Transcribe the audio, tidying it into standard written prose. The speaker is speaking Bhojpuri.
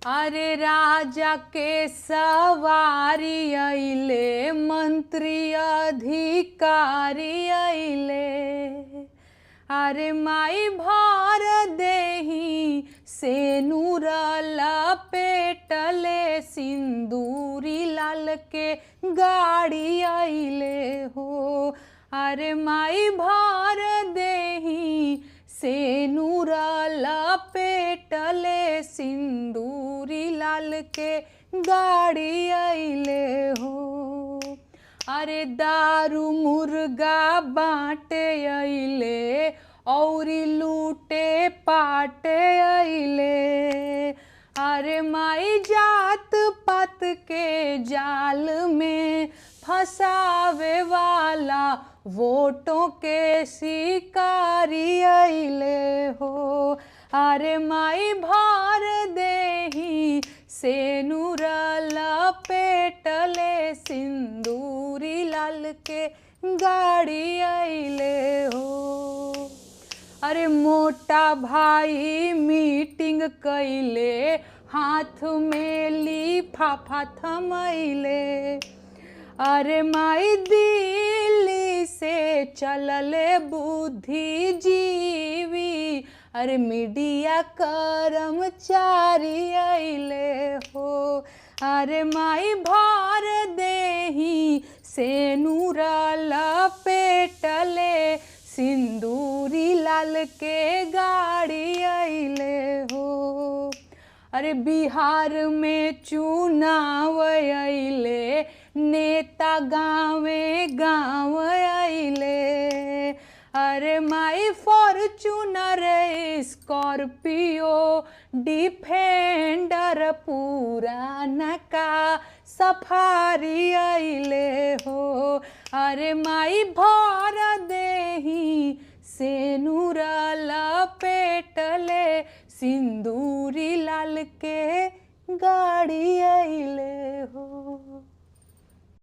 अरे राजा के सवारी अइले, मंत्री अधिकारी अइले। अरे माई भर देही सेनुर लपेटले, सिंदूरी लाल के गाड़ी अइले हो। अरे माई भर देही सेनुर लपेटले, सिंदूरी लाल के गाड़ी अइले हो। अरे दारू मुर्गा बाटे अइले, औरी लूटे पाटे अइले। अरे माई जात पात के जाल में फंसावे वाला, वोटों के शिकारी अइले हो। अरे माई भर देही सेनुर लपेटले, सिंदूरी लाल के गाड़ी अइले हो। अरे मोटा भाई मीटिंग कइले, हाथ में लिफाफा थमैले। अरे माई दिल्ली से चलले बुद्धिजीवी, अरे मीडिया कर्मचारी अइले हो। अरे माई भर देही सेनुर लपेटले, सिंदूरी लाल के गाड़ी अइले हो। अरे बिहार में चुनाव अइले, नेता गाँवे गाँव अइले। अरे माई फॉर्च्यूनर स्कॉर्पियो डिफेंडर पुराना का सफारी अइले हो। अरे माई भर देही सेनुर लपेटले, सिंदूरी लाल के गाड़ी अइले हो।